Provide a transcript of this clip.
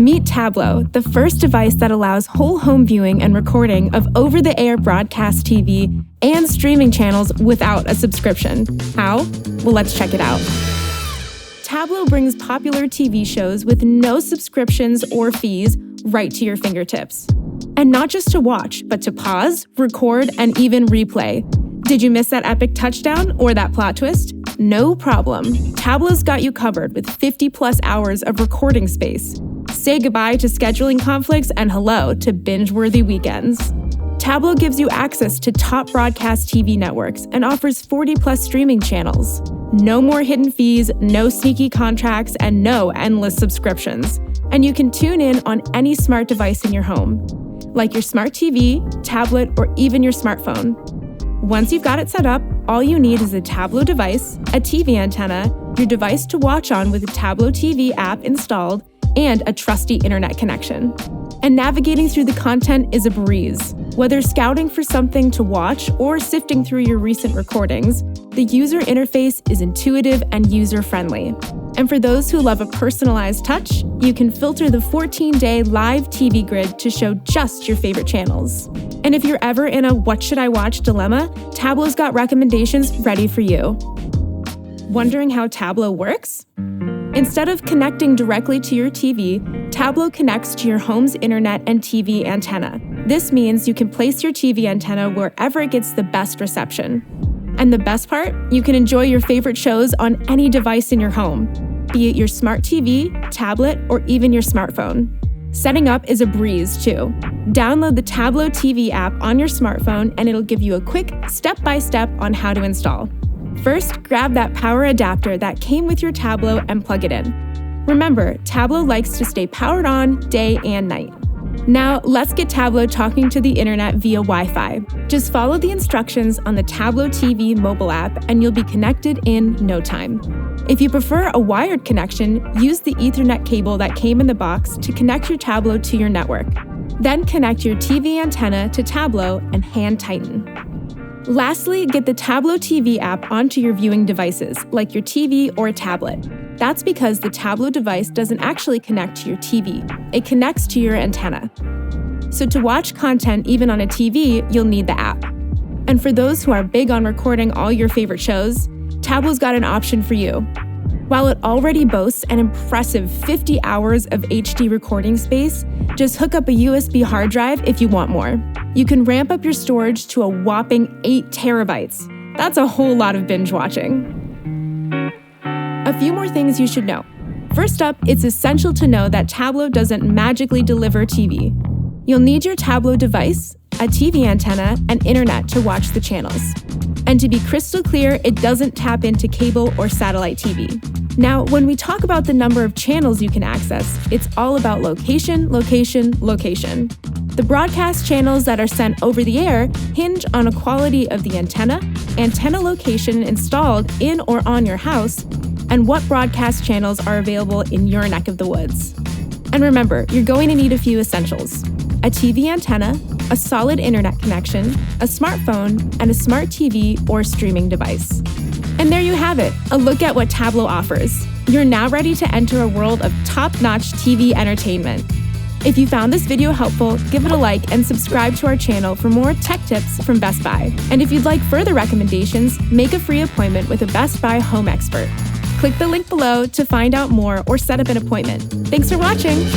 Meet Tablo, the first device that allows whole home viewing and recording of over-the-air broadcast TV and streaming channels without a subscription. How? Well, let's check it out. Tablo brings popular TV shows with no subscriptions or fees right to your fingertips. And not just to watch, but to pause, record, and even replay. Did you miss that epic touchdown or that plot twist? No problem. Tablo's got you covered with 50+ hours of recording space. Say goodbye to scheduling conflicts and hello to binge-worthy weekends. Tablo gives you access to top broadcast TV networks and offers 40+ streaming channels. No more hidden fees, no sneaky contracts, and no endless subscriptions. And you can tune in on any smart device in your home, like your smart TV, tablet, or even your smartphone. Once you've got it set up, all you need is a Tablo device, a TV antenna, your device to watch on with a Tablo TV app installed, and a trusty internet connection. And navigating through the content is a breeze. Whether scouting for something to watch or sifting through your recent recordings, the user interface is intuitive and user-friendly. And for those who love a personalized touch, you can filter the 14-day live TV grid to show just your favorite channels. And if you're ever in a what should I watch dilemma, Tablo's got recommendations ready for you. Wondering how Tablo works? Instead of connecting directly to your TV, Tablo connects to your home's internet and TV antenna. This means you can place your TV antenna wherever it gets the best reception. And the best part? You can enjoy your favorite shows on any device in your home, be it your smart TV, tablet, or even your smartphone. Setting up is a breeze, too. Download the Tablo TV app on your smartphone and it'll give you a quick step-by-step on how to install. First, grab that power adapter that came with your Tablo and plug it in. Remember, Tablo likes to stay powered on day and night. Now, let's get Tablo talking to the internet via Wi-Fi. Just follow the instructions on the Tablo TV mobile app and you'll be connected in no time. If you prefer a wired connection, use the Ethernet cable that came in the box to connect your Tablo to your network. Then connect your TV antenna to Tablo and hand tighten. Lastly, get the Tablo TV app onto your viewing devices, like your TV or a tablet. That's because the Tablo device doesn't actually connect to your TV. It connects to your antenna. So to watch content even on a TV, you'll need the app. And for those who are big on recording all your favorite shows, Tablo's got an option for you. While it already boasts an impressive 50 hours of HD recording space, just hook up a USB hard drive if you want more. You can ramp up your storage to a whopping 8 terabytes. That's a whole lot of binge watching. A few more things you should know. First up, it's essential to know that Tablo doesn't magically deliver TV. You'll need your Tablo device, a TV antenna, and internet to watch the channels. And to be crystal clear, it doesn't tap into cable or satellite TV. Now, when we talk about the number of channels you can access, it's all about location, location, location. The broadcast channels that are sent over the air hinge on a quality of the antenna location installed in or on your house, and what broadcast channels are available in your neck of the woods. And remember, you're going to need a few essentials: a TV antenna, a solid internet connection, a smartphone, and a smart TV or streaming device. And there you have it, a look at what Tablo offers. You're now ready to enter a world of top-notch TV entertainment. If you found this video helpful, give it a like and subscribe to our channel for more tech tips from Best Buy. And if you'd like further recommendations, make a free appointment with a Best Buy home expert. Click the link below to find out more or set up an appointment. Thanks for watching!